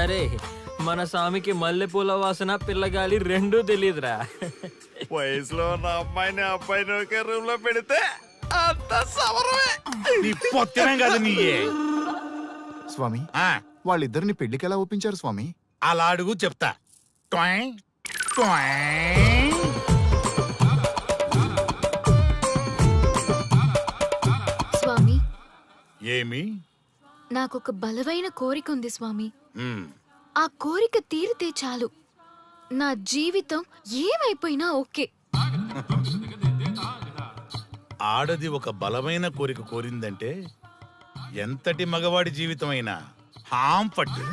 అరే మన స్వామికి మల్లెపూల వాసన పిల్లగాలి రెండూ తెలియదురా. వయసులో ఉన్న అమ్మాయిని అబ్బాయిని ఒకే రూమ్ లో పెడితే అంత సవరమే. నీ పొత్తనం కాదు నీ స్వామి వాళ్ళిద్దరిని పెళ్లికి ఎలా ఒప్పించారు స్వామి? అలా అడుగు చెప్తా. ట్వాయ్, ట్వాయ్. స్వామి, ఏమి? నాకొక బలమైన కోరిక ఉంది స్వామి. హ్మ్. ఆ కోరిక తీరితే చాలు, నా జీవితం ఏమైపోయినా ఓకే. ఆడది ఒక బలమైన కోరిక కోరిందంటే ఎంతటి మగవాడి జీవితమైనా హాం పట్టు.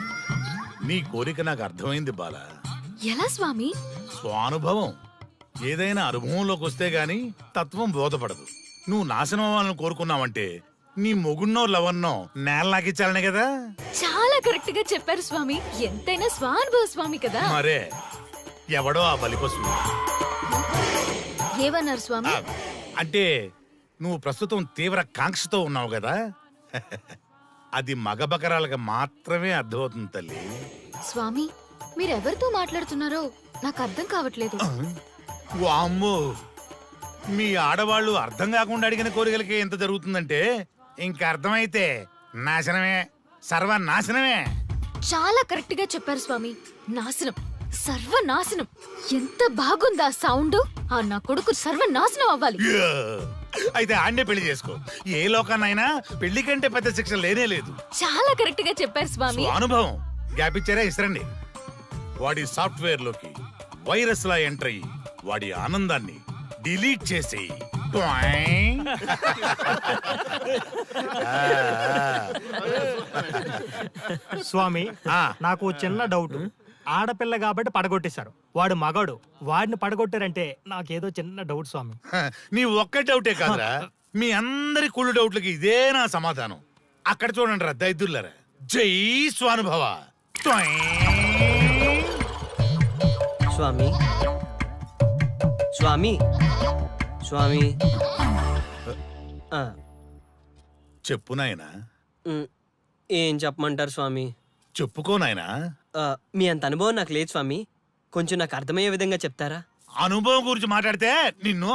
నీ కోరిక నాకు అర్థమైంది బాల. ఎలా స్వామి? స్వానుభవం. ఏదైనా అనుభవంలోకి వస్తే గాని తత్వం బోధపడదు. నువ్వు నాశనం అవ్వాలని కోరుకున్నావంటే నీ మొగున్నో లవన్నో నేల నాకిచ్చాలనే కదా. చాలా కరెక్ట్ గా చెప్పారు స్వామి. ఎంతైనా స్వానుభవ స్వామి కదా. మరే ఎవడో ఆ బలిపశు. ఏమన్నారు స్వామి? అంటే నువ్వు ప్రస్తుతం తీవ్ర కాంక్షతో ఉన్నావు కదా. అది మగ బకరాలకు మాత్రమే అర్థమవుతుంది తల్లి. స్వామి, మీరెవరితో మాట్లాడుతున్నారో నాకు అర్థం కావట్లేదు. వామ్మో, మీ ఆడవాళ్ళు అర్థం కాకుండా అడిగిన కోరికలకి ఎంత జరుగుతుందంటే ఇంక అర్థమైతే నాశనమే, సర్వనాశనమే. చాలా కరెక్ట్ గా చెప్పారు స్వామి. నాశనం, సర్వనాశనం. ఎంత బాగుందా సౌండ్? ఆ నా కొడుకు సర్వనాశనం అవ్వాలి. యా! అయితే ఆండే పెళ్లి చేసుకో. ఏ లోకాన్నైనా పెళ్లి కంటే పెద్ద శిక్ష లేనే లేదు. చాలా కరెక్ట్ గా చెప్పారు స్వామి. అనుభవం గ్యాప్ ఇచ్చారా? ఇస్తారండి. వాడి సాఫ్ట్వేర్ లోకి వైరస్ లా ఎంటర్ అయ్యి వాడి ఆనందాన్ని డిలీట్ చేసి స్వామి, నాకు చిన్న డౌట్. ఆడపిల్ల కాబట్టి పడగొట్టేశారు, వాడు మగాడు, వాడిని పడగొట్టారంటే నాకేదో చిన్న డౌట్ స్వామి. నీ ఒక్క డౌటే కాదురా, మీ అందరి కుళ్ళు డౌట్లకి ఇదే నా సమాధానం. అక్కడ చూడండి రా దైదుర్లరా. జై స్వానుభవ. స్వామి స్వామి స్వామి చెప్పు నాయనా. ఏం చెప్పమంటారు స్వామి? చెప్పుకో నాయనా. మీ అంత అనుభవం నాకు లేదు స్వామి, కొంచెం నాకు అర్థమయ్యే విధంగా చెప్తారా? అనుభవం గురించి మాట్లాడితే నిన్ను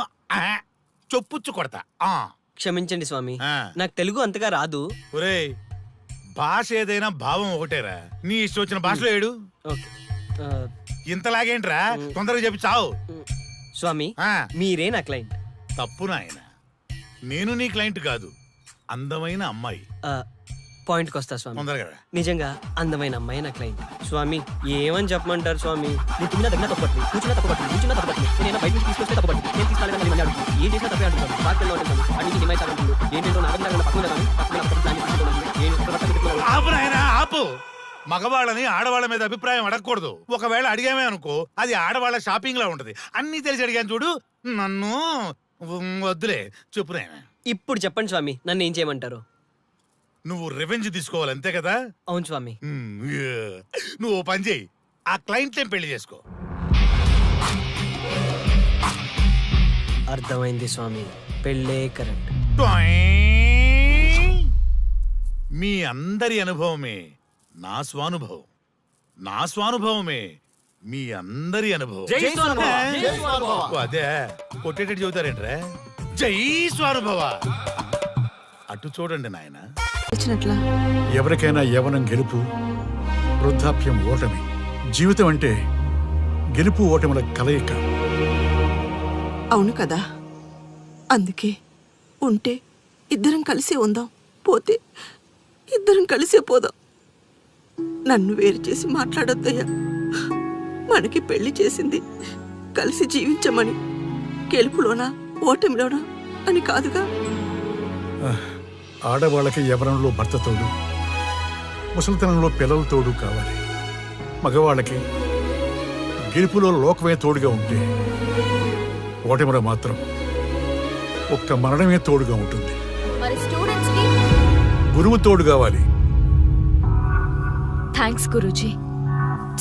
చొప్పుచ్చు కొడతా. క్షమించండి స్వామి, ఆ. నాకు తెలుగు అంతగా రాదు. ఒరేయ్, భాష ఏదైనా భావం ఒకటేరా. నీ ఇష్టం వచ్చిన భాషలో ఏడు. ఓకే. ఇంతలాగేంట్రా, తొందరగా చెప్పి చావు. స్వామి, మీరే నా క్లయింట్. తప్పు నాయన, నేను నీ క్లయింట్ కాదు, అందమైన అమ్మాయి. పాయింట్కి వస్తా స్వామి. తొందరగా. నిజంగా అందమైన అమ్మాయి నా క్లయింట్. స్వామి, ఏమని చెప్పమంటారు స్వామి? నేను తిన్నా దగ్గర తప్పట్టు, కూర్చున్నా తప్పట్టు, కూర్చున్నా తప్పట్టు, నేను బయట నుంచి తీసుకొస్తే తప్పట్టు, నేను తీసుకెళ్ళాలని మళ్ళీ అడుగుతాను. ఏం చేసినా తప్పే అడుగుతాను. బాగా ఉంటుంది, అన్నింటి హిమాయత్ అడుగుతుంది. ఏంటంటే ఆపు నాయనా, ఆపు. మగవాళ్ళని ఆడవాళ్ళ మీద అభిప్రాయం అడగకూడదు. ఒకవేళ అడిగామే అనుకో, అది ఆడవాళ్ళ షాపింగ్ లా ఉంటది. అన్ని తెలిసి అడిగాను చూడు, నన్ను వద్దులే. చెప్పు నాయనా. ఇప్పుడు చెప్పండి స్వామి, నన్ను ఏం చేయమంటారు? నువ్వు రివెంజ్ తీసుకోవాలి, అంతే కదా? అవును స్వామి. నువ్వు ఓ పని చేయి, ఆ క్లయింట్ పెళ్లి చేసుకో. అర్థమైంది స్వామి, పెళ్ళే కరెక్ట్. మీ అందరి అనుభవమే నా స్వానుభవం, నా స్వానుభవమే మీ అందరి అనుభవం. అదే కొట్టేటట్టు చెబుతారేంట్రా? జై స్వానుభవ. అటు చూడండి నాయన. ఎవరికైనా యవ్వనం గెలుపు, వృద్ధాప్యం ఓటమి. జీవితం అంటే గెలుపు ఓటముల కలయిక. అవును కదా, అందుకే ఉంటే ఇద్దరం కలిసే ఉందాం, పోతే ఇద్దరం కలిసే పోదాం. నన్ను వేరు చేసి మాట్లాడొద్దయ్యా. మనకి పెళ్లి చేసింది కలిసి జీవించమని, గెలుపులోనా ఓటమిలోనా అని కాదుగా. ఆడవాళ్ళకి యవ్వనంలో భర్త తోడు, ముసలితనంలో పిల్లల తోడు కావాలి. మగవాళ్ళకి గెలుపులో లోకమే తోడుగా ఉంటే, ఓటమిలో మాత్రం ఒక్క మరణమే తోడుగా ఉంటుంది. మరి స్టూడెంట్స్ కి గురువు తోడు కావాలి. థ్యాంక్స్ గురూజీ.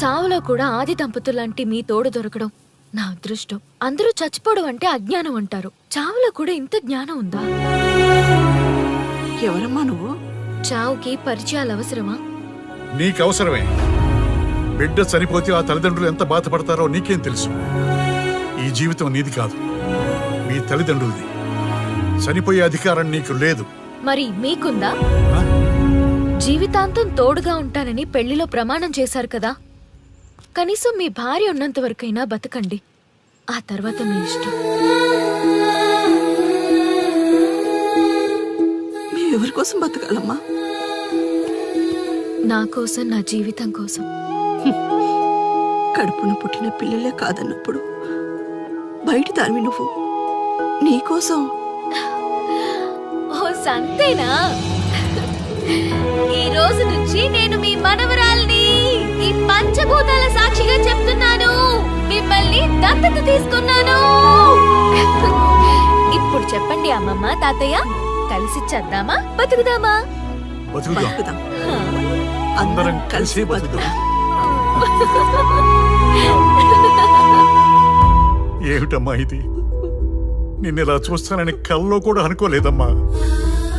చావులో కూడా ఆది దంపతులంటే మీ తోడు దొరకడం నా అదృష్టం. అందరూ చచ్చిపోవడం అంటే అజ్ఞానం అంటారు, చావులో కూడా ఇంత జ్ఞానం ఉందా? ఎవరమ్మా నువ్వు? చావుకి పరిచయాలు అవసరమా? నీకవసరమే. బిడ్డ చనిపోతే ఆ తల్లిదండ్రులు ఎంత బాధపడతారో నీకేం తెలుసు? ఈ జీవితం నీది కాదు, మీ తల్లిదండ్రులది. చనిపోయే అధికారం నీకు లేదు. మరి మీకుందా? ఆ? జీవితాంతం తోడుగా ఉంటానని పెళ్లిలో ప్రమాణం చేశారు కదా, కనీసం మీ భార్య ఉన్నంత వరకైనా బతకండి. ఆ తర్వాత మీ ఇష్టం. మేమెవరి కోసం బతకాలమ్మా? నా కోసం, నా జీవితం కోసం. కడుపున పుట్టిన పిల్లలే కాదన్నప్పుడు బయటి దానివి నువ్వు నీకోసం. ఓ సంతేనా? ఈ రోజు నుంచి నేను మీ మనవరాల్ని. ఈ పంచభూతాల సాక్షిగా చెప్తున్నాను, మిమ్మల్ని దత్తత తీసుకున్నాను. ఇప్పుడు చెప్పండి అమ్మమ్మ, తాతయ్య, కలిసి చేద్దామా, బతుకుదామా? బతుకుదాం. బతుకుదాం. అందరం కలిసి బతుకుదాం. ఏమిటమ్మా ఇది? నిన్నెలా చూస్తానని కల్లో కూడా అనుకోలేదమ్మా.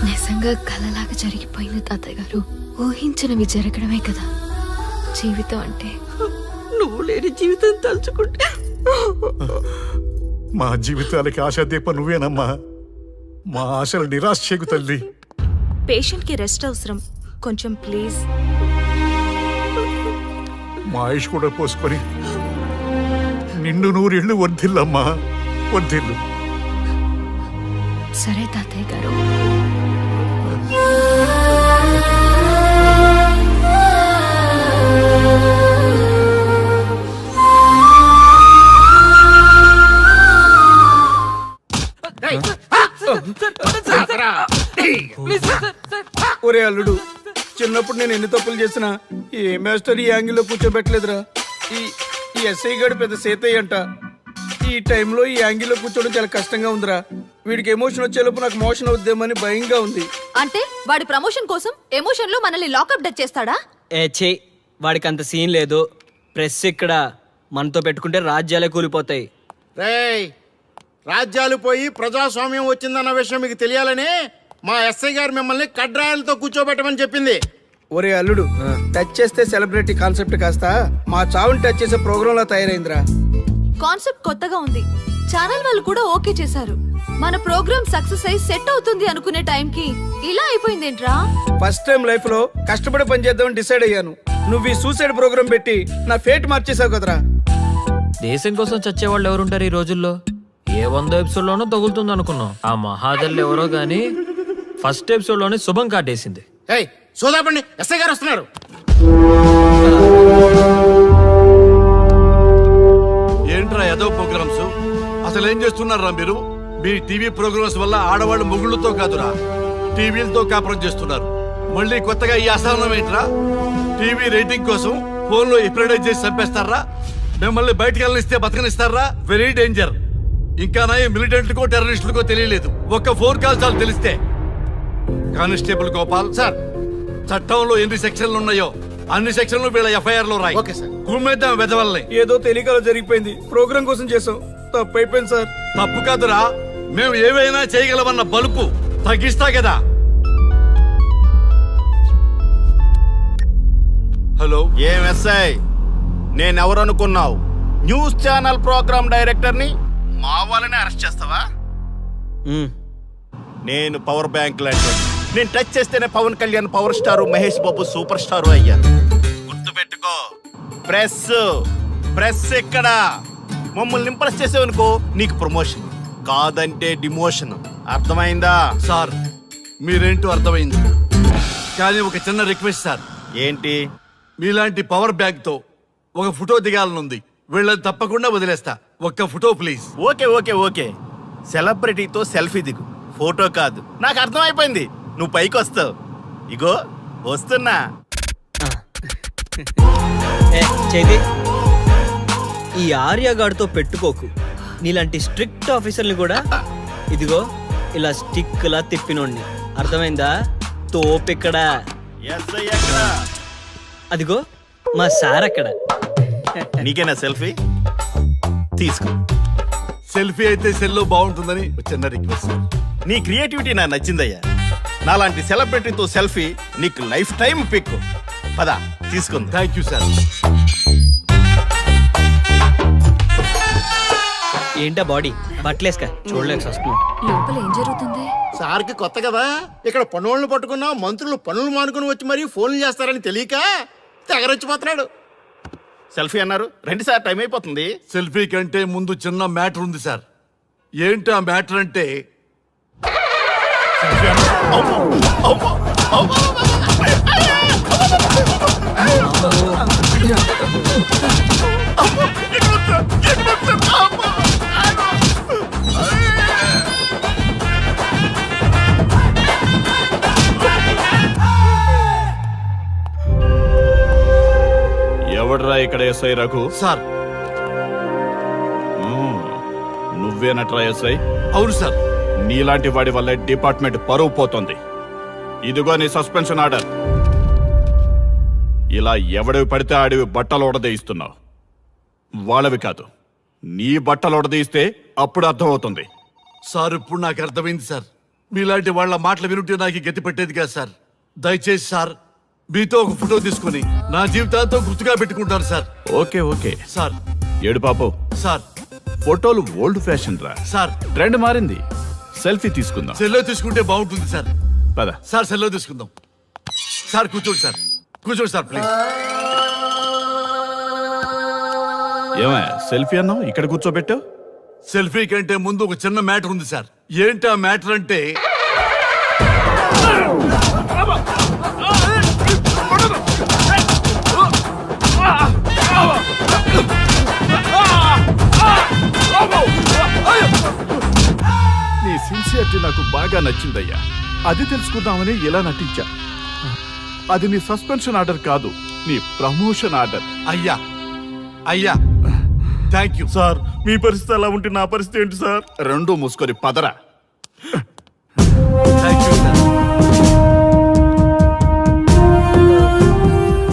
నిజంగా కలలాగా జరిగిపోయింది తాతయ్య గారు. ఊహించినవి జరగడమే కదా జీవితం అంటే. నువ్వు లేని జీవితం తలుచుకుంటే మా జీవితాలకి ఆశాదీప నువ్వేనమ్మా. మా ఆశలు నిరాశ చేయకు తల్లి. పేషెంట్ కి రెస్ట్ అవసరం, కొంచెం ప్లీజ్. మా ఆయుష్ కూడా పోసుకొని నిండు నూరేళ్లు వర్ధిల్లమ్మా, వర్ధిల్లు. సరే తాతయ్య గారు. ఒరే అల్లుడు, చిన్నప్పుడు నేను ఎన్ని తప్పులు చేసినా ఏ మాస్టర్ ఈ యాంగిల్లో కూర్చోబెట్టలేదురా. ఈ ఎస్ఐ గడు పెద్ద సేతయ్య అంట. ఈ టైంలో ఈ యాంగిల్లో కూర్చోవడం చాలా కష్టంగా ఉందిరా. వీడికి ఎమోషన్ వచ్చేలోపు నాకు మోషన్ అవుద్దేమని భయంగా ఉంది. అంటే వాడి ప్రమోషన్ కోసం ఎమోషన్ లో మనల్ని లాకప్ డచ్ చేస్తాడా? ఏ వాడికి అంత సీన్ లేదు. ప్రెస్ ఇక్కడ మనతో పెట్టుకుంటే రాజ్యాలే కూలిపోతాయి. రేయ్, రాజ్యాలు పోయి ప్రజాస్వామ్యం వచ్చిందన్న విషయం మీకు తెలియాలని మా ఎస్ఐ గారు మిమ్మల్ని కడ్రాయలతో కూర్చోబెట్టమని చెప్పింది. ఒరే అల్లుడు, టచ్ చేస్తే సెలబ్రిటీ కాన్సెప్ట్ కాస్త మా చావుని టచ్ చేసే ప్రోగ్రామ్ లా తయారైందిరా. కాన్సెప్ట్ కొత్తగా ఉంది, ఛానల్ వాళ్ళు కూడా ఓకే చేశారు. మన ప్రోగ్రామ్ సక్సెస్ అయి సెట్ అవుతుంది అనుకునే టైంకి ఇలా అయిపోయిందేంట్రా? ఫస్ట్ టైం లైఫ్ లో కష్టపడి పని చేద్దామని డిసైడ్ అయ్యాను. నువ్వు ఈ సూసైడ్ ప్రోగ్రామ్ పెట్టి నా ఫేట్ మార్చేసావు కదరా. దేశం కోసం చచ్చేవాళ్ళు ఎవరుంటారు ఈ రోజుల్లో? ఏ 100 ఎపిసోడ్ లోనో తగులుతుంది అనుకున్నాం. ఆ మహాదల్ ఎవరో గానీ ఫస్ట్ ఎపిసోడ్ లోనే శుభం కాటేసింది. ఏయ్, సోదాపండి, ఎస్ఐ గారు వస్తున్నారు. ఏంట్రా ఏదో ప్రోగ్రామ్స్? అసలు ఏం చేస్తున్నారా మీరు? మీ టీవీ ప్రోగ్రామ్స్ వల్ల ఆడవాళ్ళు మొగుళ్ళతో కాదురా, టీవీలతో కాపురం చేస్తున్నారు. మళ్ళీ కొత్తగా ఈ అసహనం ఏంట్రా? టీవీ రేటింగ్ కోసం ఫోన్లో ఎప్రిడైజ్ చేసి చంపేస్తారా? మిమ్మల్ని బయటకు వెళ్ళనిస్తే బతకనిస్తారా? Very danger. ఇంకా నా మిలిటెంట్కో టెర్రరిస్టులకో తెలియలేదు, ఒక్క ఫోన్ కాల్ చాలు తెలిస్తే. కానిస్టేబుల్ గోపాల్ సార్, చట్టంలో ఎన్ని సెక్షన్లు ఉన్నాయో అన్ని సెక్షన్లు వీళ్ళ ఎఫ్ఐఆర్ లో రాయి. Okay sir. కుమ్మేద్దాం వెదవల్ని. ఏదో తెలియకలో జరిగిపోయింది, ప్రోగ్రామ్ కోసం చేసాం, తప్పు అయిపోయింది సార్. తప్పు కాదురా, మేము ఏవైనా చేయగలమన్న బలుపు తగ్గిస్తా కదా. హలో, ఏం ఎస్ఐ, నేనెవరనుకున్నావు? న్యూస్ ఛానల్ ప్రోగ్రామ్ డైరెక్టర్ని మా వాళ్ళని అరెస్ట్ చేస్తావా? నేను పవర్ బ్యాంక్ లాంటి. నేను టచ్ చేస్తేనే Pawan Kalyan power star, Mahesh Babu super star అయ్యాను. గుర్తుపెట్టుకో, ప్రెస్ ఎక్కడ మమ్మల్ని ఇంప్రెస్ చేసేవనుకో నీకు ప్రమోషన్, కాదంటే డిమోషన్. అర్థమైందా? సార్ మీరేంటో అర్థమైంది, కానీ ఒక చిన్న రిక్వెస్ట్ సార్. ఏంటి? మీలాంటి పవర్ బ్యాంక్ తో ఒక ఫోటో దిగాలనుంది. వీళ్ళని తప్పకుండా వదిలేస్తా, ఒక్క photo please. Okay okay okay, సెలబ్రిటీతో సెల్ఫీ దిగు, ఫోటో కాదు. నాకు అర్థమైపోయింది, నువ్వు పైకి వస్తావు. ఇగో వస్తున్నా. చేతి ఈ ఆర్యగాడితో పెట్టుకోకు. నీలాంటి స్ట్రిక్ట్ ఆఫీసర్ని కూడా ఇదిగో ఇలా స్టిక్ లా తిప్పినోడిని. అర్థమైందా? తోపిక్కడ. ఎస్ఐ ఎక్కడ? అదిగో మా సార్ అక్కడ. నీకేనా సెల్ఫీ? తీసుకో. సెల్ఫీ అయితే సెల్లో బాగుంటుందని ఒక చిన్న రిక్వెస్ట్ సార్. నీ క్రియేటివిటీ నాకు నచ్చిందయ్యా. నాలాంటి సెలబ్రిటీతో సెల్ఫీ నీకు లైఫ్ టైం పిక్. పద తీసుకుంది. Thank you sir. ఏంటా బాడీ బట్టలేసుక చూడలేక వస్తున్నాం. లోపల ఏం జరుగుతుంది? సార్కి కొత్త కదా, ఇక్కడ పనులను పట్టుకున్నా మంత్రులు పనులు మానుకుని వచ్చి మరీ ఫోన్లు చేస్తారని తెలియక తెగరొచ్చిపోతున్నాడు. సెల్ఫీ అన్నారు, రండి సార్, టైం అయిపోతుంది. సెల్ఫీ కంటే ముందు చిన్న మ్యాటర్ ఉంది సార్. ఏంటి ఆ మ్యాటర్ అంటే ఎవడ్రా ఇక్కడ ఎస్ఐ రఘు? సార్. నువ్వేనట్రా ఎస్ఐ? అవును సార్. నీలాంటి వాడి వల్లే డిపార్ట్మెంట్ పరువు పోతుంది. ఇదిగో నీ సస్పెన్షన్ ఆర్డర్. ఇలా ఎవడివి పడితే ఆడివి బట్టలు ఉడదీయిస్తున్నావు. వాళ్ళవి కాదు, నీ బట్టలు ఉడదీయిస్తే అప్పుడు అర్థమవుతుంది. సార్ ఇప్పుడు నాకు అర్థమైంది సార్. మీలాంటి వాళ్ళ మాటలు వినుంటే నాకు ఈ గతి పెట్టేది కాదు సార్. దయచేసి సార్ మీతో ఒక ఫోటో తీసుకుని నా జీవితాంతో గుర్తుగా పెట్టుకుంటాను సార్. Okay okay sir. ఏడు పాపు సార్. ఫోటోలు ఓల్డ్ ఫ్యాషన్ రా సార్. ట్రెండ్ మారింది. సెల్ఫీ తీసుకుందాం. సెల్లో తీసుకుంటే బాగుంటుంది సార్. పద సార్ సెల్లో తీసుకుందాం. సార్ కూర్చోండి సార్, కూర్చోండి సార్ ప్లీజ్. ఏమయ్య సెల్ఫీ అన్నావు, ఇక్కడ కూర్చోబెట్టావు? సెల్ఫీ కంటే ముందు ఒక చిన్న మ్యాటర్ ఉంది సార్. ఏంటి ఆ మ్యాటర్ అంటే నీ సిన్సియరిటీ నాకు బాగా నచ్చిందయ్యా. అది తెలుసుకుందామని ఇలా నటించా. అది నీ సస్పెన్షన్ ఆర్డర్ కాదు, నీ ప్రమోషన్ ఆర్డర్. అయ్యా అయ్యా థ్యాంక్ యూ సార్. మీ పరిస్థితి అలా ఉంటే నా పరిస్థితి ఏంటి సార్? రెండు మూసుకొని పదరా. Thank you sir.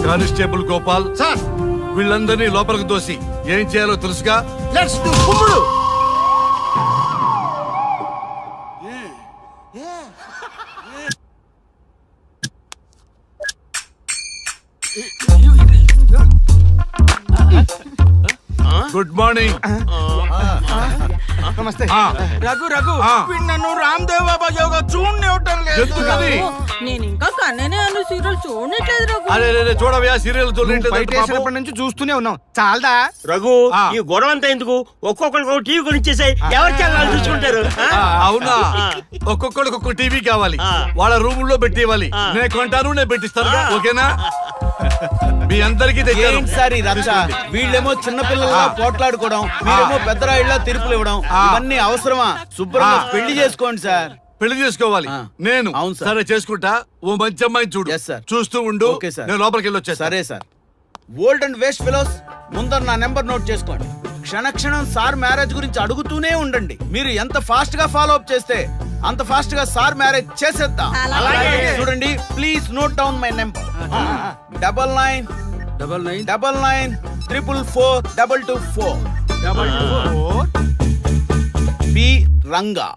Constable Gopal sir, వీళ్ళందరినీ లోపలికి దోసి ఏం చేయాలో తెలుసుగా. లెట్స్ డు కుమ్ముడు. Good morning. నమస్తే. రఘు రఘు ఆ. వీడు నన్ను రామ్దేవ్ బాబా యోగా చూడనివ్వటం లేదు. ఎందుకని? నేను ఇంకా కన్ననే అను సీరియల్ చూడట్లేదు రఘు. అరే చూడవయ్యా సీరియల్ చూడలేదు. నుంచి చూస్తూనే ఉన్నాం. చాలదా? రఘు ఆ. ఈ గొడవ అంతా ఎందుకు? ఒక్కొక్కరికి ఒక టీవీ కొనిచ్చేసాయి, ఎవరి ఛానల్ చూసుకుంటారు. అవునా? ఒక్కొక్కడికి ఒక్కొక్క టీవీ కావాలి, వాళ్ళ రూముల్లో పెట్టి ఇవ్వాలి. నేను కొంటాను, నేను పెట్టిస్తాను. ఓకేనా? మీ అందరికీ తెచ్చాను. సార్ ఈ రచ్చ, వీళ్ళేమో చిన్న పిల్లల్లా పోట్లాడుకోవడం, మీరేమో పెద్దరాయిళ్ళ తీర్పులు ఇవ్వడం, ఇవన్నీ అవసరమా? శుభ్రంగా పెళ్లి చేసుకోండి సార్. పెళ్లి చేసుకోవాలి నేను. అవును సార్. సరే చేసుకుంటా. ఓ మంచి అమ్మాయిని చూడు. Yes, sir. చూస్తూ ఉండు. Okay, sir. నేను లోపలికి వెళ్ళి వచ్చేస్తా. సరే sir. Old and waste fellows, ముందర నా నెంబర్ నోట్ చేసుకోండి. క్షణక్షణం సార్ మ్యారేజ్ గురించి అడుగుతూనే ఉండండి. మీరు ఎంత ఫాస్ట్ గా ఫాలో అప్ చేస్తే అంత ఫాస్ట్ గా సార్ మ్యారేజ్ చేసేద్దాం. చూడండి, please note down my number. 9999442224. B Ranga.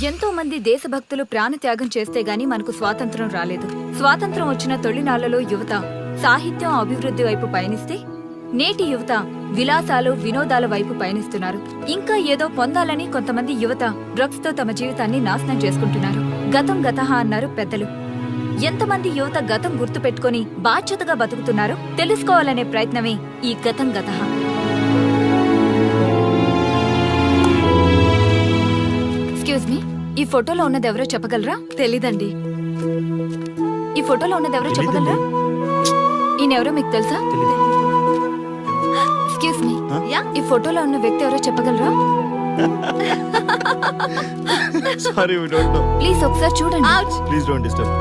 ఎంతో మంది దేశభక్తులు ప్రాణత్యాగం చేస్తే గాని మనకు స్వాతంత్రం రాలేదు. స్వాతంత్రం వచ్చిన తొలినాళ్లలో యువత సాహిత్యం అభివృద్ధి వైపు పయనిస్తే నేటి యువత విలాసాలు వినోదాల వైపు పయనిస్తున్నారు. ఇంకా ఏదో పొందాలని కొంతమంది యువత డ్రగ్స్ తో తమ జీవితాన్ని నాశనం చేసుకుంటున్నారు. గతం గతహ అన్నారు పెద్దలు. ఎంతమంది యువత గతం గుర్తు పెట్టుకుని బాధ్యతగా బతుకుతున్నారో తెలుసుకోవాలనే ప్రయత్నమే ఈ గతం గతహ. ఎక్స్క్యూజ్ మీ, ఈ ఫోటోలో ఉన్నది ఎవరో చెప్పగలరా? తెలీదండి. ఈ ఫోటోలో ఉన్నది ఎవరో చెప్పగలరా? ఈయనెవరో మీకు తెలుసా? ఎక్స్క్యూజ్ మీ, ఈ ఫోటోలో ఉన్న వ్యక్తి ఎవరో చెప్పగలరా? Sorry, we don't know. Please ఒకసారి చూడండి. Please don't disturb.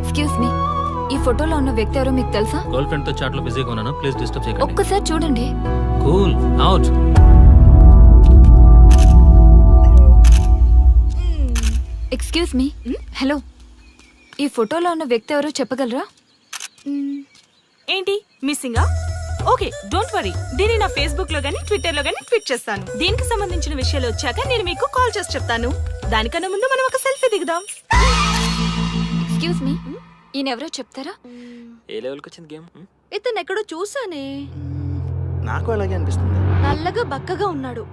Excuse me, ఈ ఫోటోలో ఉన్న వ్యక్తి ఎవరో మీకు తెలుసా? గర్ల్ ఫ్రెండ్ తో చాట్ లో బిజీగా ఉన్నాను, ప్లీజ్ డిస్టర్బ్ చేయకండి. ఒక్కసారి చూడండి. Cool out. Excuse me, hello, ఈ ఫోటోలో ఉన్న వ్యక్తి ఎవరో చెప్పగలరా? ఏంటి మిస్సింగా? Okay, don't worry. దీన్ని నా ఫేస్బుక్ లో గానీ ట్విట్టర్ లో గానీ ట్వీట్ చేస్తాను. దీనికి సంబంధించిన విషయాలు వచ్చాక నేను మీకు కాల్ చేసి చెప్తాను. దానికన్నా ముందు మనం ఒక సెల్ఫీ దిగుదాం. ఎక్స్క్యూజ్ మీ ఈయనెవరో చెప్తారా? ఏ లెవెల్కి వచ్చింది గేమ్? ఇతను ఎక్కడో చూసానే. నాకు అలాగే అనిపిస్తుంది. నల్లగా బక్కగా ఉన్నాడు.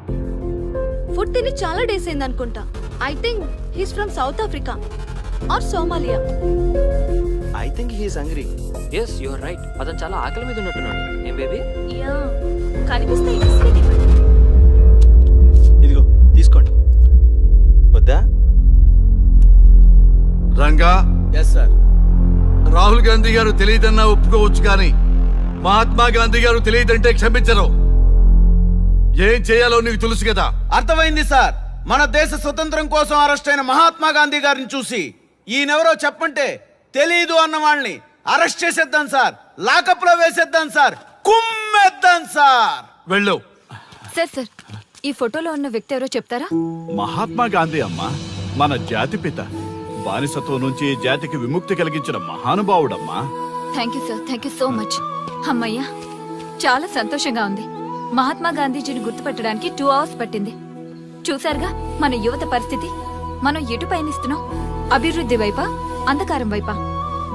ఫుడ్ తిని చాలా డేస్ అయింది అనుకుంటా. I think he's from South Africa or Somalia. I think he's hungry. Yes you are right. అతను చాలా ఆకలి మీద ఉన్నట్టున్నాడు. ఏం బేబీ? యా కనిపిస్తే ఇన్స్టిట్యూట్ ఇవ్వండి. ఇదిగో తీసుకోండి. వద్దా? Ranga, yes sir. రాహుల్ గాంధీ గారు తెలియదన్నా ఒప్పుకోవచ్చు కానీ మహాత్మా గాంధీ గారు తెలియదంటే క్షమించరు. ఏం చేయాలో నీకు తెలుసు కదా. అర్థమైంది సార్. మన దేశ స్వతంత్రం కోసం అరెస్ట్ అయిన మహాత్మా గాంధీ గారిని చూసి ఈయనెవరో చెప్పంటే తెలీదు అన్న వాళ్ళని అరెస్ట్ చేసేద్దాం సార్. లాకప్ లో వేసేద్దాం సార్. కుమ్మేద్దాం సార్. వెళ్ళు. సార్ ఈ ఫోటోలో ఉన్న వ్యక్తి ఎవరో చెప్తారా? మహాత్మా గాంధీ అమ్మ మన జాతిపిత. బానిసత్వం నుంచి జాతికి విముక్తి కలిగించిన మహానుభావుడమ్మా. Thank you so much. అమ్మయ్యా చాలా సంతోషంగా ఉంది. మహాత్మా గాంధీజీని గుర్తుపట్టడానికి 2 hours పట్టింది. చూసారుగా మన యువత పరిస్థితి. మనం ఎటు పయనిస్తున్నాం? అభివృద్ధి వైపా, అంధకారం వైపా?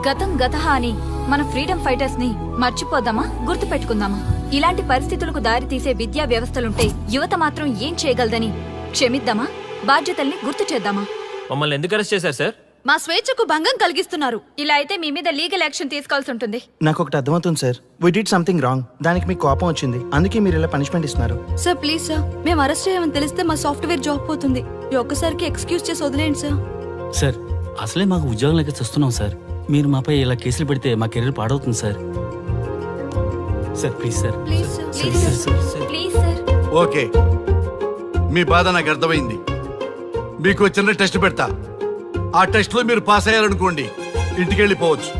గతం గతహ అని మన ఫ్రీడమ్ ఫైటర్స్ ని మర్చిపోదామా, గుర్తు పెట్టుకుందామా? ఇలాంటి పరిస్థితులకు దారి తీసే విద్యా వ్యవస్థలుంటే యువత మాత్రం ఏం చేయగలదని క్షమిద్దామా, బాధ్యతల్ని గుర్తు చేద్దామా? మమ్మల్ని ఎందుకు అరెస్ట్ చేశారు సార్? మా స్వేచ్ఛకు భంగం కలిగిస్తున్నారు. ఇలా అయితే మీ మీద లీగల్ యాక్షన్ తీసుకోవాల్సి ఉంటుంది. నాకు ఒకటి అర్థమవుతుంది sir. We did something wrong. దానికి మీకు కోపం వచ్చింది, అందుకే మీరు ఇలా పనిష్మెంట్ ఇస్తున్నారు. సార్ ప్లీజ్ సార్, మేము అరెస్ట్ చేయమని తెలిస్తే మా సాఫ్ట్వేర్ జాబ్ పోతుంది. ఈ ఒక్కసారికి ఎక్స్క్యూజ్ చేసి వదిలేండి సార్. సార్ అసలే మాకు ఉద్యోగం లేక చూస్తున్నాం సార్. మీరు మాపై ఇలా కేసులు పెడితే మా కెరీర్ పాడవుతుంది sir. Sir please sir. Please sir. Okay, మీ బాధ నాకు అర్థమైంది. మీకు చిన్న టెస్ట్ పెడతా. ఆ టెస్ట్ లో మీరు పాస్ అయ్యారనుకోండి, ఇంటికి వెళ్ళిపోవచ్చు.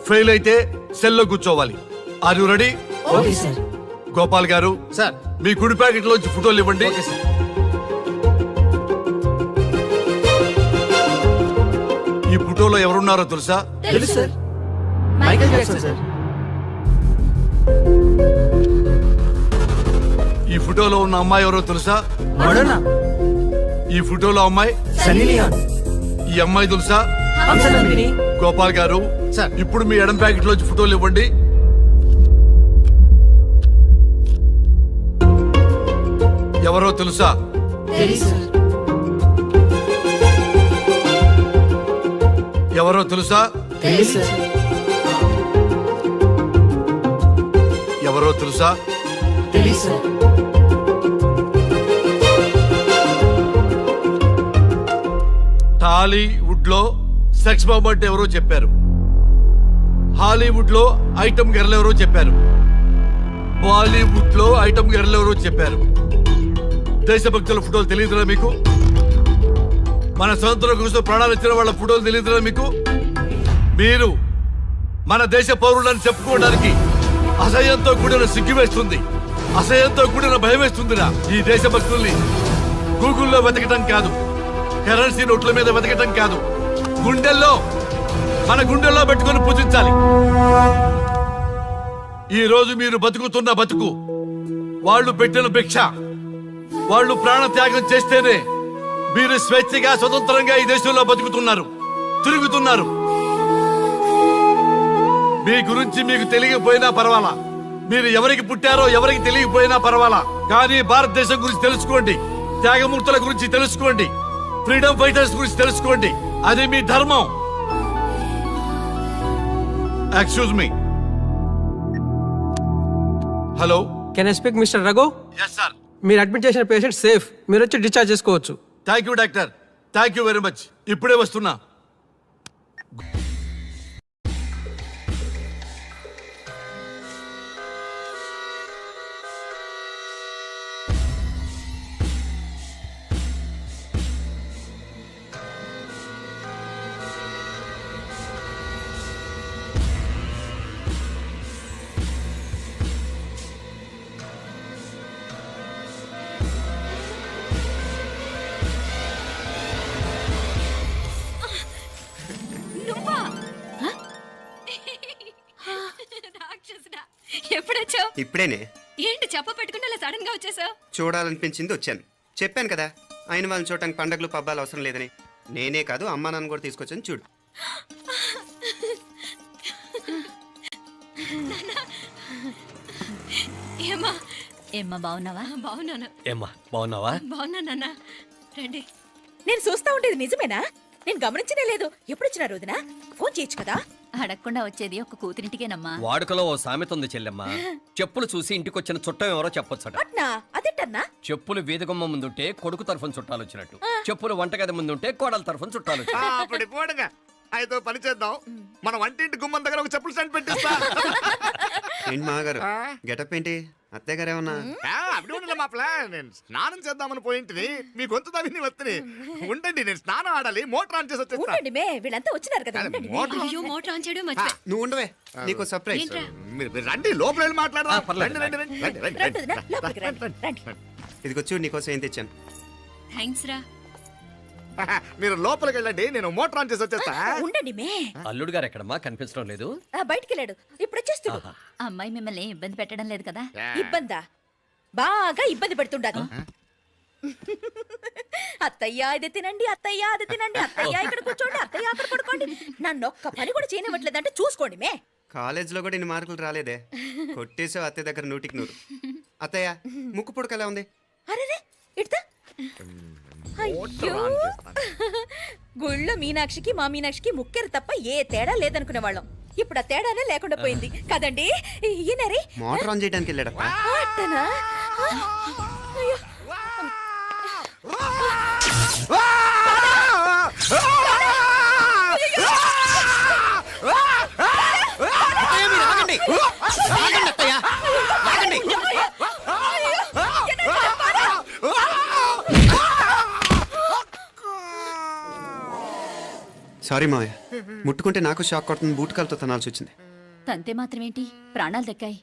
ఫెయిల్ అయితే సెల్లో కూర్చోవాలి. Are you ready? Okay sir. Gopal garu sir మీ కుడి ప్యాకెట్ లోంచి ఫోటోలు ఇవ్వండి. ఈ ఫోటోలో ఎవరున్నారో తెలుసా? తెలుసు సార్. Michael Jackson sir. ఈ ఫోటోలో ఉన్న అమ్మాయి ఎవరో తెలుసా? మడోనా. ఈ ఫోటోలో అమ్మాయి సన్నీ లియోన్. ఈ అమ్మాయి తెలుసా? హంసనందిని. గోపాల్ గారు సార్. ఇప్పుడు మీ ఎడం ప్యాకెట్ లోంచి ఫోటోలు ఇవ్వండి. ఎవరో తెలుసా? తెలుసు సార్. ఎవరో తెలుసా? తెలుసు సార్. ఎవరో తెలుసా? తెలుసు సార్. టాలీవుడ్ లో సెక్స్ బాంబ్ అంటే ఎవరో చెప్పారు. హాలీవుడ్ లో ఐటమ్ గర్ల్ ఎవరో చెప్పారు. బాలీవుడ్ లో ఐటమ్ గర్ల్ ఎవరో చెప్పారు. దేశభక్తుల ఫోటోలు తెలియదురా మీకు? మన స్వతంత్రం కోసం ప్రాణాలు ఇచ్చిన వాళ్ళ ఫోటోలు తెలియదురా మీకు? మీరు మన దేశ పౌరులని చెప్పుకోవడానికి అసహ్యంతో కూడిన సిగ్గు వేస్తుంది, అసహ్యంతో కూడిన భయం వేస్తుందిరా. ఈ దేశభక్తుల్ని గూగుల్లో వెతకటం కాదు, కరెన్సీ నోట్ల మీద వెతకటం కాదు, మన గుండెల్లో పెట్టుకొని పూజించాలి. ఈ రోజు మీరు బతుకుతున్న బతుకు వాళ్ళు పెట్టిన భిక్ష. వాళ్ళు ప్రాణ త్యాగం చేస్తేనే మీరు స్వేచ్ఛగా స్వతంత్రంగా ఈ దేశంలో బతుకుతున్నారు, తిరుగుతున్నారు. మీ గురించి మీకు తెలియకపోయినా పర్వాలా, మీరు ఎవరికి పుట్టారో ఎవరికి తెలియకపోయినా పర్వాలా, కానీ భారతదేశం గురించి తెలుసుకోండి, త్యాగమూర్తుల గురించి తెలుసుకోండి, ఫ్రీడమ్ ఫైటర్స్ గురించి తెలుసుకోండి. అది మీ ధర్మం. Excuse me. Hello, can I speak mister Raghu? Yes sir. మీరు అడ్మిట్ చేసిన పేషెంట్ సేఫ్. మీరు వచ్చి డిశ్చార్జ్ చేసుకోవచ్చు. Thank you doctor, thank you very much. ఇప్పుడే వస్తున్నా. ఎప్పుడొచ్చావు? ఇప్పుడేనే. ఏంటి చెప్ప పెట్టుకుంటే అలా సడన్ గా వచ్చేసావు? చూడాలనిపించింది వచ్చాను. చెప్పాను కదా, అయిన వాళ్ళని చూడటానికి పండగలు పబ్బాలు అవసరం లేదని. నేనే కాదు, అమ్మా నాన్న కూడా తీసుకొచ్చాను. చూడు. ఏమా ఏమ్మా బాగున్నావా? బాగున్నాను ఏమ్మా బాగున్నావా? బాగున్నానన్నా రండి. నేను చూస్తా ఉండేది నిజమేనా? నేను గమనించనే లేదు. ఎప్పుడు వచ్చిన రోజున ఫోన్ చేయొచ్చు కదా. అడగకుండా వచ్చేది ఒక కూతురింటికేనమ్మా. వాడుకలో ఓ సామెత ఉంది చెల్లెమ్మ. చెప్పులు చూసి ఇంటికొచ్చిన చుట్టం ఎవరో చెప్పొచ్చట. అట్నా అదెట్టన్నా? చెప్పులు వీధగుమ్మ ముందుంటే కొడుకు తరఫున చుట్టాలు వచ్చినట్టు, చెప్పులు వంటగది ముందుంటే కోడల తరఫున చుట్టాలు వచ్చినట్టు. అప్పుడు పోడుగా అయితే పని చేద్దాం. మన వంటింటి గుమ్మం దగ్గర ఒక చెప్పులు స్టాండ్ పెట్టిస్తా. ఏంటి మాగారు గెటప్ ఏంటి? అత్తయ్య గారు ఏమన్నా? అప్పుడు ఉండలే మా ప్లాన్. నేను స్నానం చేద్దామని పోయింటిని, మీ గొంతు తవ్వి వస్తుంది. ఉండండి, నేను స్నానం ఆడాలి, మోటార్ ఆన్ చేసి వచ్చేస్తా. ఉండండి మే, వీళ్ళంతా వచ్చినారు కదా. ఉండండి మే. మోటార్ మోటార్ ఆన్ చేయడం మర్చిపోయా. నువ్వు ఉండవే, నీకు సర్ప్రైజ్. మీరు రండి, లోపల వెళ్ళి మాట్లాడదాం. పర్లేదు. రండి, రండి, రండి, రండి, రండి, రండి వదినా, రండి. లోపలికి రండి, రండి. ఇదిగో చూడు, నీకోసం ఏం తెచ్చాను. థ్యాంక్స్ రా. మీరు లోపలికి వెళ్ళండి, నేను మోటార్ ఆన్ చేసి వచ్చేస్తా. ఉండండి మే. అల్లుడు గారు ఎక్కడమ్మా కనిపించడం లేదు? బయటికి వెళ్ళాడు, ఇప్పుడు వచ్చేస్తాడు. అమ్మాయి మిమ్మల్ని ఇబ్బంది పెట్టడం లేదు కదా? ఇబ్బందా? బాగా ఇబ్బంది పెడుతుండదు. అత్తయ్య ఇది తినండి, అత్తయ్య అది తినండి, అత్తయ్య ఇక్కడ కూర్చోండి, అత్తయ్య అక్కడ పడుకోండి. నన్ను ఒక్క పని కూడా చేయనివ్వట్లేదంటే చూసుకోండి మే. కాలేజీలో కూడా ఇన్ని మార్కులు రాలేదే. కొట్టేసావు అత్తయ్య దగ్గర 100కి 100. అత్తయ్య ముక్కు పుడక ఎలా ఉంది? అరే ఇడతా. అయ్యో, గుళ్ళో మీనాక్షికి మా మీనాక్షికి ముక్కెరు తప్ప ఏ తేడా లేదనుకునే వాళ్ళం. ఇప్పుడు ఆ తేడానే లేకుండా పోయింది కదండి. ఈయనరే మోటార్ ఆన్ చేయడానికి వెళ్ళాడప్ప. అట్టనా? అయ్యో. సారీ మావయ్య, ముట్టుకుంటే నాకు షాక్ కొడుతుంది. బూట్ కాలుతో తనాల్సి వచ్చింది. తంతే మాత్రమేంటి, ప్రాణాలు దక్కాయి.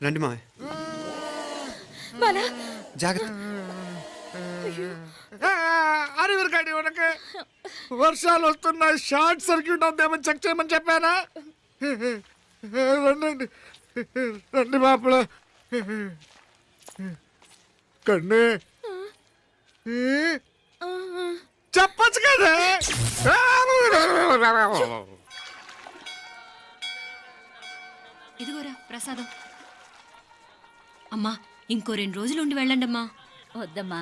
రండి మావయ్య, బాలా, జాగ్రత్త. అరవిరకాడి ఉనకే వర్షాలు వస్తున్నాయి, షార్ట్ సర్క్యూట్ అవుతామని చెక్ చేయమని చెప్పానా? రండి రండి మాపల కన్నే చెప్పచ్చు కదా. ఇదిగోరా ప్రసాదం. అమ్మా ఇంకో 2 రోజులు ఉండి వెళ్ళండి అమ్మా. వద్దమ్మా,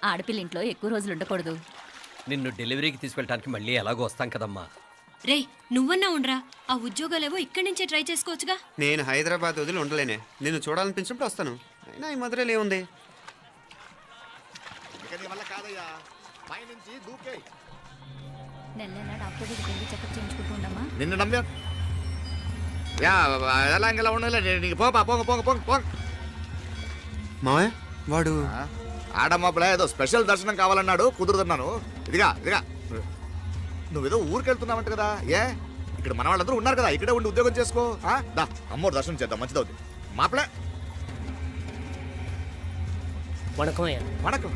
ఆడపిల్ల ఇంట్లో ఎక్కువ రోజులు ఉండకూడదు. నిన్ను డెలివరీకి తీసుకెళ్ళడానికి మళ్ళీ ఎలాగో వస్తాం కదమ్మా. రేయ్ నువ్వన్నా ఉండరా, ఆ ఉద్యోగాలేవో ఇక్కడి నుంచే ట్రై చేసుకోవచ్చుగా. నేను హైదరాబాద్ వదిలి ఉండలేనే. నిన్ను చూడాలనిపించినప్పుడు వస్తాను. అయినా ఈ మధురలో ఏముంది? నెల నెల డాక్టర్ దగ్గరికి వెళ్ళి చెకప్ చేయించుకుంటూ ఉండమ్మా. నిన్ను నమ్మా ఎలా ఇంకెలా ఉండాలి. నీకు పోపా పోంగ పోంగ పోంగ పోంగ. మావయ్య వాడు ఆడమ్మప్పుడ ఏదో స్పెషల్ దర్శనం కావాలన్నాడు, కుదురుతున్నాను. ఇదిగా ఇదిగా నువ్వేదో ఊరికెళ్తున్నావంట కదా. ఏ ఇక్కడ మన వాళ్ళందరూ ఉన్నారు కదా, ఇక్కడే ఉండి ఉద్యోగం చేసుకో. దా అమ్మోడు దర్శనం చేద్దాం, మంచిదవుద్ది. మాపలే వణకం.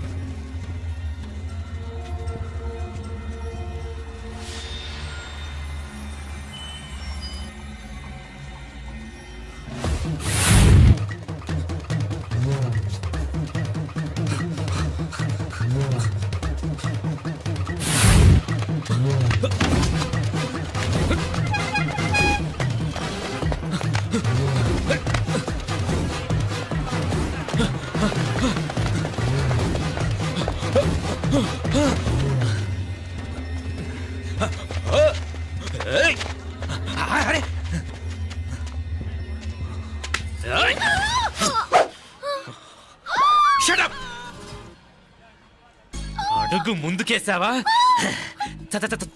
అడుగు ముందుకేసావా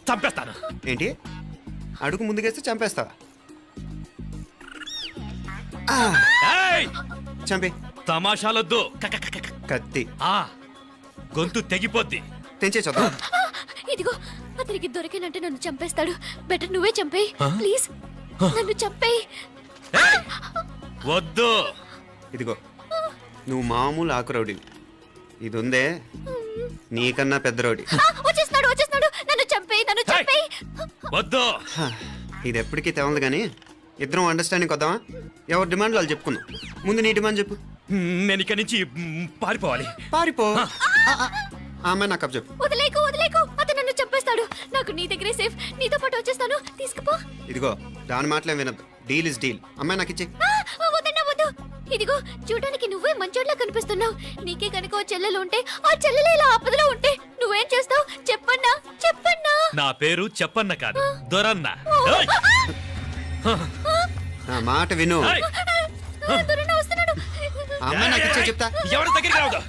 చంపేస్తాను. ఏంటి? అడుగు ముందుకేస్తే చంపేస్తావా? చంపి. తమాషాలొద్దు, కత్తి గొంతు తెగిపోద్ది. తెంచే చూద్దాం. ఇదిగో అతనికి దొరికినంటే నన్ను చంపేస్తాడు. బెటర్ నువ్వే చంపేయి ప్లీజ్. నన్ను చంపేయి. వద్దు. ఇదిగో నువ్వు మామూలు ఆకు రౌడీ, ఇది ఉందే నీకన్నా పెద్ద రౌడీ. వచ్చేస్తున్నాడు వచ్చేస్తున్నాడు, నన్ను చంపేయి నన్ను చంపేయి. వద్దు. ఇది ఎప్పటికీ తెవలదు కానీ ఇద్దరం అండర్స్టాండింగ్ వద్దామా? ఎవరి డిమాండ్ వాళ్ళు చెప్పుకుందాం. ముందు నీ డిమాండ్ చెప్పు. నేను ఇక్కడి నుంచి పారిపోవాలి. పారిపో. ఆమె నాకు చెప్పు. వదిలేకు వదిలేకు, అతను నన్ను చంపేస్తాడు. నాకు నీ దగ్గరే సేఫ్, నీతో పాటు వచ్చేస్తాను, తీసుకుపో. ఇదిగో దాని మాటలే వినద్దు. Deal is deal. అమ్మాయి నాకు ఇచ్చే. వద్దన్నా వద్దు. ఇదిగో చూడడానికి నువ్వే మంచోట్లా కనిపిస్తున్నావు. నీకే కనుక ఓ చెల్లెలు ఉంటే ఆ చెల్లెలు ఇలా ఆపదలో ఉంటే నువ్వేం చేస్తావు చెప్పన్నా? చెప్పన్నా? నా పేరు చెప్పన్న కాదు, దొరన్న. నా మాట విను. దొరన్న వస్తున్నాడు. అమ్మాయి నాకు ఇచ్చే చెప్తా. ఎవరి దగ్గరికి రావద్దు.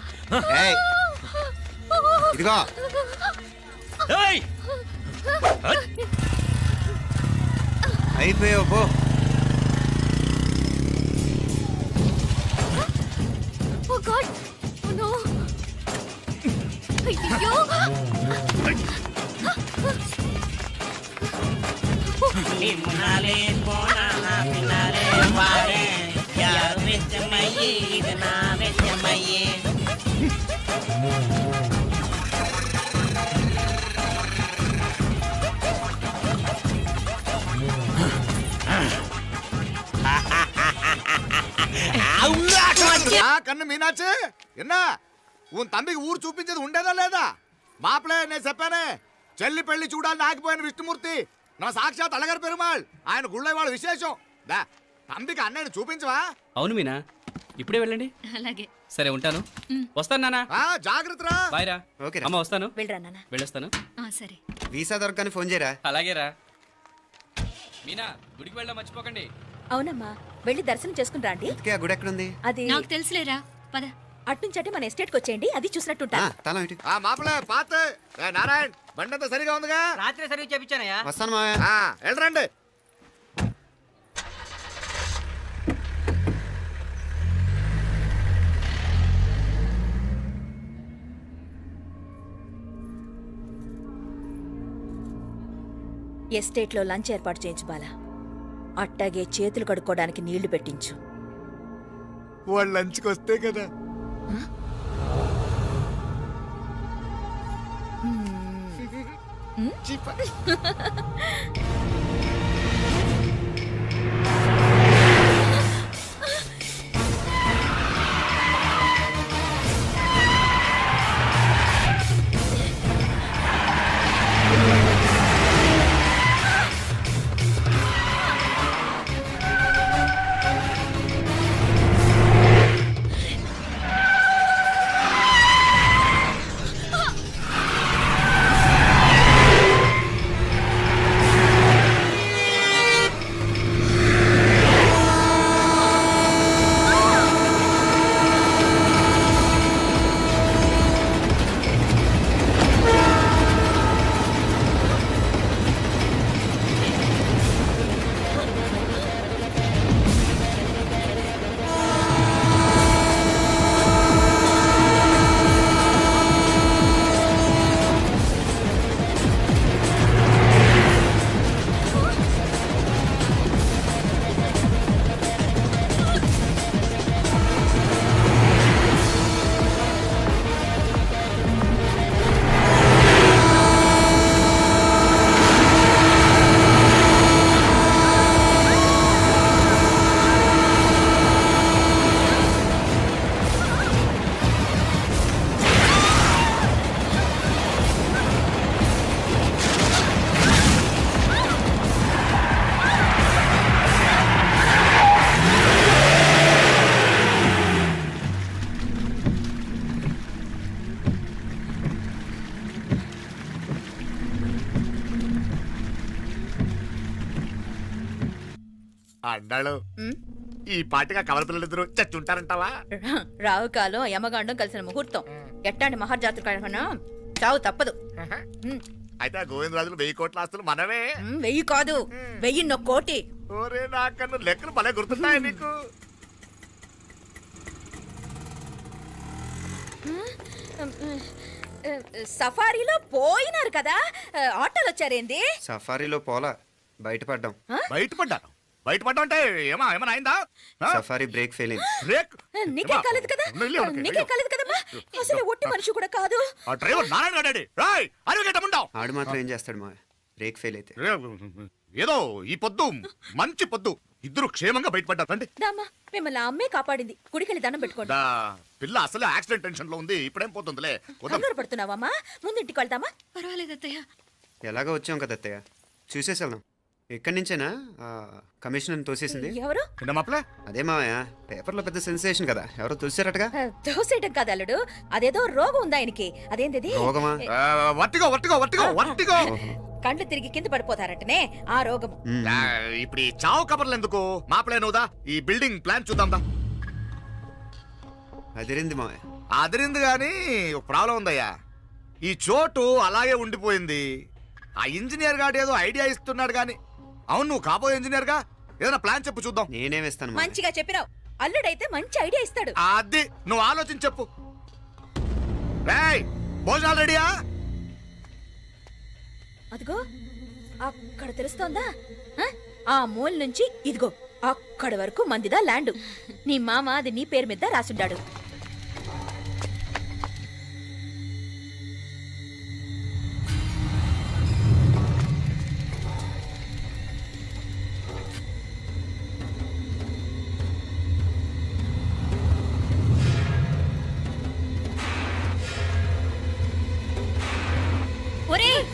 ఏయ్, ఇదిగో అయిపోయావు పో. ఓ గాడ్, ఓ నో. అయ్యో. కన్ను మీనాచి ఎన్నా ఉన్ తండ్రికి ఊరు చూపించేది ఉండేదా లేదా? మాపలే నేను చెప్పానే, చెల్లి పెళ్లి చూడాలని ఆగిపోయిన విష్ణుమూర్తి నా సాక్షాత్ అలగారి పెరుమాళ్. ఆయన గుళ్ళ వాళ్ళ విశేషం. దా తండ్రికి అన్నయ్యని చూపించవా? అవును మీనా, ఇప్పుడే వెళ్ళండి. అలాగే. సరే ఉంటాను. వస్తాను నాన్న. జాగ్రత్త రా. బాయ్ రా. ఓకే అమ్మ, వస్తాను. వెళ్ళరా నాన్న. వెళ్ళొస్తాను. సరే. వీసా దొరకని ఫోన్ చేయరా. అలాగేరా. మీనా, గుడికి వెళ్ళా మర్చిపోకండి. అవునమ్మా, వెళ్ళి దర్శనం చేసుకుని రండి. ఆ గుడి ఎక్కడుంది? అది నాకు తెలుసులేరా, పద. అట్నుంచంటే మన ఎస్టేట్ కి వచ్చేయండి, అది చూసినట్టుంటా. తల ఇటు. మాపలే పాత నారాయణ్ బండంతా సరిగా ఉందిగా? రాత్రి సర్వీస్ చేపించానయ్యా. వస్తాను మా. వెళ్ళరండి. ఎస్టేట్ లో లంచ్ ఏర్పాటు చేయించు బాలా. అట్టాగే చేతులు కడుక్కోవడానికి నీళ్లు పెట్టించు. వాళ్ళు లంచ్కి వస్తే కదా. అన్నాడు ఈ పాటిగా కవల పిల్లలిద్దరూ చచ్చుంటారంటావా? రావు కాలం యమగాండం కలిసిన ముహూర్తం. ఎట్టాంటి మహర్జాతృ చావు తప్పదు. అయితే ఆ గోవిందరాజులు 1000 కోట్ల ఆస్తులు మనమే. 1000 కాదు, 1001 కోటి. ఓరే నాకన్ను లెక్కలు భలే గుర్తున్నాయి నీకు. సఫారీలో పోయినారు కదా, ఆటోలు వచ్చారేంది? సఫారీలో పోలా, బయటపడ్డాం. బయటపడ్డాను. బయటపడ్డా అంటే ఏమైనా అయిందా? సఫారీ బ్రేక్ ఫెయిల్ అయింది. బ్రేక్ నీకే కాలేదు కదా? నీకే కాలేదు కదమ్మా? అసలు ఒట్టి మనిషి కూడా కాదు. ఆ డ్రైవర్ నారాయణ గాడి రాయ్ అరగటముండావు. ఆడు మాత్రం ఏం చేస్తాడు మా, బ్రేక్ ఫెయిల్ అయితే. ఏదో ఈ పొద్దు మంచి పొద్దు, ఇద్దరు క్షేమంగా బయటపడ్డారండి. దామా, మిమ్మల్ని ఆ అమ్మే కాపాడింది. గుడికెళ్ళి దండం పెట్టుకోండి. పిల్ల అసలు యాక్సిడెంట్ టెన్షన్ లో ఉంది, ఇప్పుడేం పోతుందిలే. కంగారు పడుతున్నావమ్మా? ముందు ఇంటికి వెళ్తామా? పర్వాలేదు అత్తయ్య. ఎలాగో వచ్చాం కదా అత్తయ్య, చూసేసి వెళ్దాం. ఎక్కడి నుంచేనా కమిషనర్ తోసేసింది ఎవరు? మాప్లే అదే మావయ్య పేపర్లో పెద్ద సెన్సేషన్ కదా, ఎవరో తోసారటగా. దోసేయటం కాదు అల్లుడు, అదేదో రోగం ఉంది ఆయనకి. అదేంటిది? రోగమా? వర్టిగో వర్టిగో వర్టిగో వర్టిగో కండ్లు తిరిగి కింద పడిపోతారటనే ఆ రోగం. ఇప్పుడు ఈ చావు కబర్లు ఎందుకు? మాప్లే నువ్వుదా ఈ బిల్డింగ్ ప్లాన్ చూద్దాందా. అదిరింది మావయ్య. అదిరింది గాని ఒక ప్రాబ్లం ఉందయ్యా. ఈ చోటు అలాగే ఉండిపోయింది. ఆ ఇంజనీర్ గాడు ఏదో ఐడియా ఇస్తున్నాడు గాని. అవును, నువ్వు కాబోయే ఇంజనీర్ గా ఏదైనా ప్లాన్ చెప్పు చూద్దాం. నేనే వేస్తాను. మంచిగా చెప్పినావు. అల్లుడైతే మంచి ఐడియా ఇస్తాడు. అది నువ్వు ఆలోచించి చెప్పు. రేయ్, భోజనాలు రెడీయా? అదిగో అక్కడ తెలుస్తోందా? ఆ మూల నుంచి ఇదిగో అక్కడి వరకు మందిదా ల్యాండ్. నీ మామ అది నీ పేరు మీద రాసుండాడు. ఒరేయ్!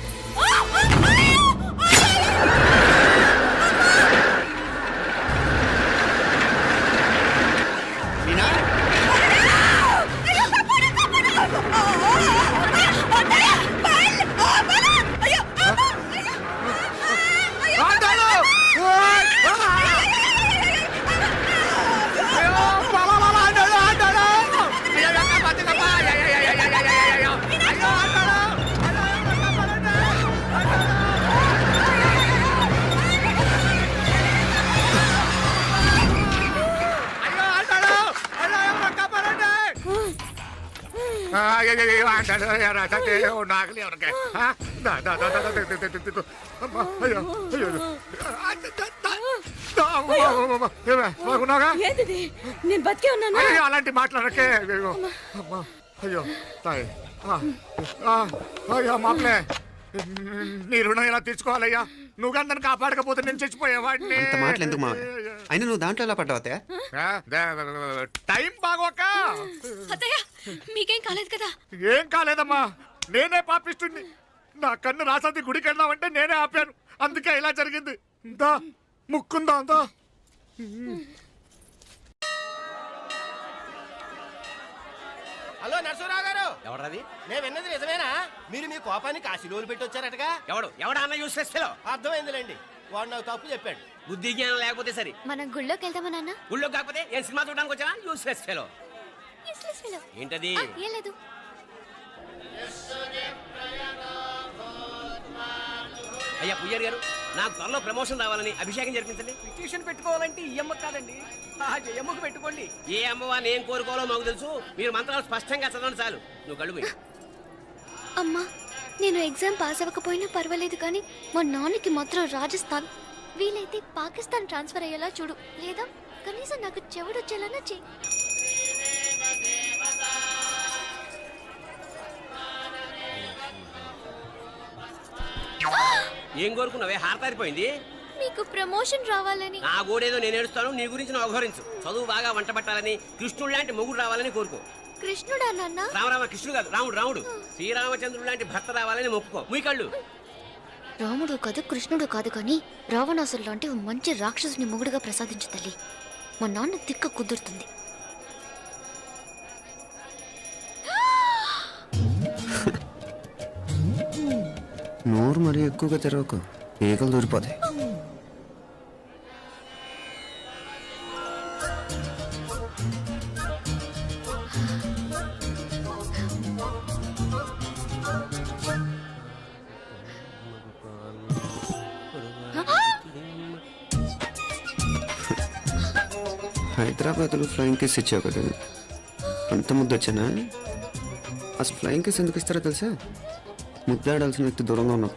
ఏంటిది? నేను బతికే ఉన్నాను. అలాంటి మాట్లాడకే. అయ్యో తాయ్. అయ్యో మాప్లే, నీ రుణం ఎలా తీర్చుకోవాలయ్యా? నువ్వు అందరిని కాపాడకపోతే నేను చచ్చిపోయేవాడిని. అంత మాటలు ఎందుకు మావయ్య? అయినా నువ్వు దాంట్లో ఎలా పడ్డావు అత్తయ్య? టైం బాగోక. అత్తయ్య మీకేం కాలేదు కదా? ఏం కాలేదమ్మా, నేనే పాపిస్తుంది. నా కన్ను రాసాది గుడికి వెళ్దామంటే నేనే ఆపాను. అందుకే ఇలా జరిగింది. దా ముక్కుందా అంతా. హలో నరసరావు గారు. ఎవరది? నేను విన్నది నిజమేనా? మీరు మీ కోపాన్ని కాశీలోలు పెట్టి వచ్చారటగా. ఎవడన్నా యూస్ చేస్తే అర్థమైందిలేండి. వాడు నాకు తప్పు చెప్పాడు. బుద్ధి జ్ఞానం లేకపోతే సరే. మనం గుళ్ళోకి వెళ్దామా నాన్న? ఊళ్ళో కాకపోతే ఏం సినిమా చూడడానికి వచ్చావా? యూస్ చేస్తే ఏంటది? ఏం లేదు. అయ్యా పుయ్యర్ గారు, నాకు త్వరలో ప్రమోషన్ రావాలని అభిషేకం జరిపించండి. పిటిషన్ పెట్టుకోవాలంటే ఈ అమ్మ కాదండి, అమ్మకు పెట్టుకోండి. ఏ అమ్మవా నేను కోరుకోవాలో మాకు తెలుసు. మీరు మంత్రాలు స్పష్టంగా చదవండి చాలు. నువ్వు కళ్ళు మూయి. అమ్మా, నేను ఎగ్జామ్ పాస్ అవ్వకపోయినా పర్వాలేదు, కానీ మా నాన్నకి మాత్రం రాజస్థాన్, వీలైతే పాకిస్తాన్ ట్రాన్స్ఫర్ అయ్యేలా చూడు. లేదా కనీసం నాకు చెవుడొచ్చేలానా చెయ్యి. ఏం కోరుకున్నావే? హారతారిపోయింది. మీకు ప్రమోషన్ రావాలని. నా గోడేదో నేను ఏడుస్తాను, నీ గురించి నువ్వు అఘోరించు. చదువు బాగా వంట పట్టాలని, కృష్ణుడు లాంటి మొగుడు రావాలని కోరుకో. కృష్ణుడా నాన్న? రామరామ కృష్ణుడు కాదు, రాముడు. శ్రీరామచంద్రుడు లాంటి భర్త రావాలని మొక్కుకో. మీ కళ్ళు. రాముడు కాదు, కృష్ణుడు కాదు, కానీ రావణాసురు లాంటి మంచి రాక్షసుని మొగుడుగా ప్రసాదించు తల్లి. మా నాన్న తిక్క కుదురుతుంది. నోరు మరీ ఎక్కువగా తెరవకు, ఈకలు దూరిపోతాయి. హైదరాబాద్లో ఫ్లయింగ్ కేస్ ఇచ్చావు కదా, అంత ముద్దు వచ్చానా? అసలు ఫ్లయింగ్ కేస్ ఎందుకు ఇస్తారో తెలుసా? ముద్దాడాల్సిన వ్యక్తి దూరంగా ఉన్నావు.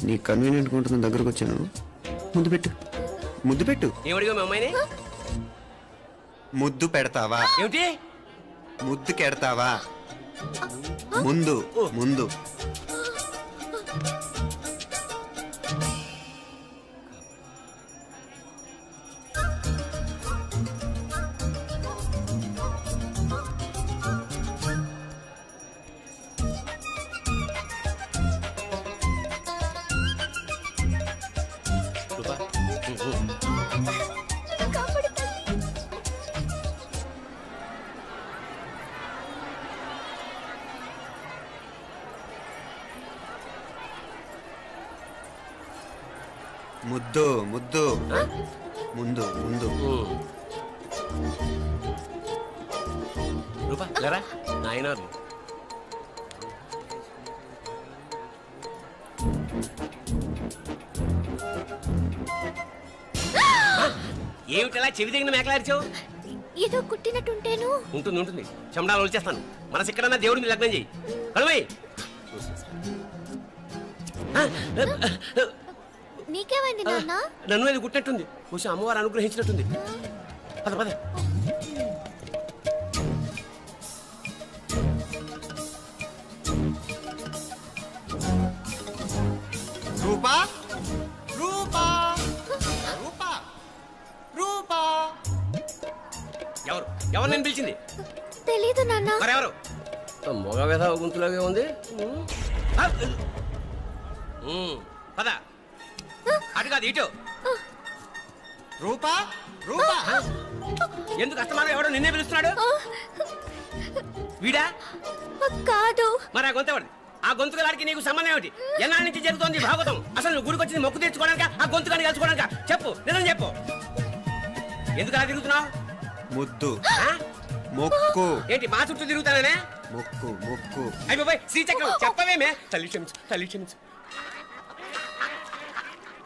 నీ కన్వీనియంట్గా ఉంటుంది దగ్గరకు వచ్చాను. ముద్దు పెట్టు, ముద్దు పెట్టు. ఏమడిగా మా అమ్మాయిని? ముద్దు పెడతావా? ఏమిటి? ముద్దు కెడతావా? ముందు ముందు. ముద్దు ముద్దు ముందు ముందు రూపా లేరా నాయనోరు ఏమిటలా చెవి దగ్గర మేకలాడిచావు? ఏదో కుట్టినట్టుంటేను. ఉంటుంది ఉంటుంది చెమడాలు వచ్చేస్తాను. మనసు ఎక్కడన్నా దేవుడి మీద లగ్నం చేయి. కలువై నీకేమైంది నాన్న? నన్ను అది కుట్టినట్టుంది. కొంచెం అమ్మవారు అనుగ్రహించినట్టుంది. పద పద. రూపా రూపా రూపా రూపా ఎవరు ఎవరు నేను పిలిచింది? తెలీదు నాన్న. మరెవరు? మగ వేధ గుంతులాగే ఉంది. పద అటు కాదు ఇటు. రూపా రూపా ఎందుకు అస్తమానం ఎవడో నిన్నే పిలుస్తున్నాడు? వీడా కాదు. మరి ఆ గొంతు ఎవరిది? ఆ గొంతుకలాడికి నీకు సంబంధం ఏమిటి? ఎన్నాళ్ళ నుంచి జరుగుతోంది భాగవతం? అసలు నువ్వు గుడికి వచ్చింది మొక్కు తెచ్చుకోవడానిక, ఆ గొంతుకాన్ని కలుసుకోవడానిక? చెప్పు, నిజం చెప్పు. ఎందుకు అలా తిరుగుతున్నావు? ముద్దు మొక్కు ఏంటి మా చుట్టూ తిరుగుతానే? మొక్కు మొక్కు అయిపోయి శ్రీచక్రం చెప్పవేమే? తల్లి క్షమించు, తల్లి క్షమించు.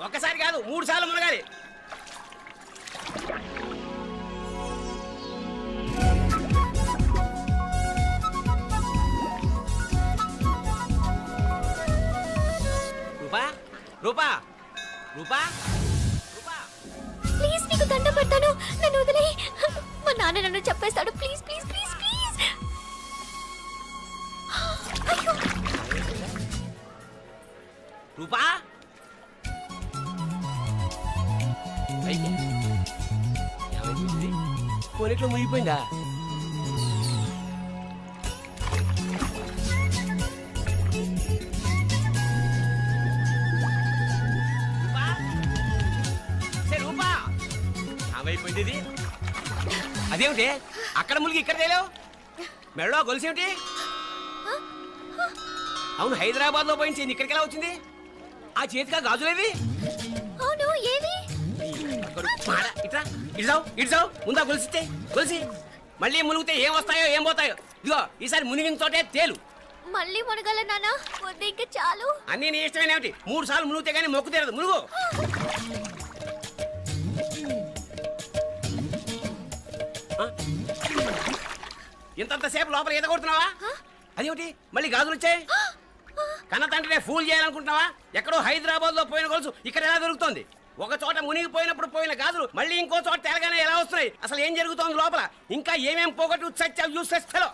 ఒక్కసారి కాదు 3 సార్లు మునగాలి. రూపా రూపా రూపా రూపా ప్లీజ్ నీకు దండ పెడతాను, నన్ను వదిలే. మా నాన్న నన్ను చెప్పేస్తాడు. Please please please please. అయ్యో రూపా కొనిట్లో మునిగిపోయిందా? రూపా ఏమైపోయింది ఇది? అదేమిటి అక్కడ మునిగి ఇక్కడ తేలేవు? మెడలో గొలుసేమిటి? అవును, హైదరాబాద్ లో పోయించింది, ఇక్కడికి ఎలా వచ్చింది? ఆ చేతిగా గాజులేవి? అవును ఏవి? ఇట్రా ఇడ్సావు ముందా గొలిసితే గొలిసి మళ్ళీ మునిగితే ఏం వస్తాయో ఏం పోతాయో. ఇదిగో ఈసారి మునిగిన చోటే తేలు. మళ్ళీ మునగల నాన్న, వద్దు ఇంకా చాలు. అన్నీ నీ ఇష్టమైన ఏమిటి? 3 సార్లు మునిగితే గానీ మొక్కు తీరదు. మునుగు. ఇంతంతసేపు లోపల ఈత కొడుతున్నావా? అదేమిటి మళ్ళీ గాజులు వచ్చాయి? కన్న తండ్రినే ఫూల్ చేయాలనుకుంటున్నావా? ఎక్కడో హైదరాబాద్ లో పోయిన గొలుసు ఇక్కడ ఎలా దొరుకుతుంది? ఒక చోట మునిగిపోయినప్పుడు పోయిన గాజులు మళ్ళీ ఇంకో చోట తేలగానే ఎలా వస్తున్నాయి? అసలు ఏం జరుగుతోంది లోపల? ఇంకా ఏమేం పోగొట్టు చచ్చావు యూస్లెస్ ఫెలో.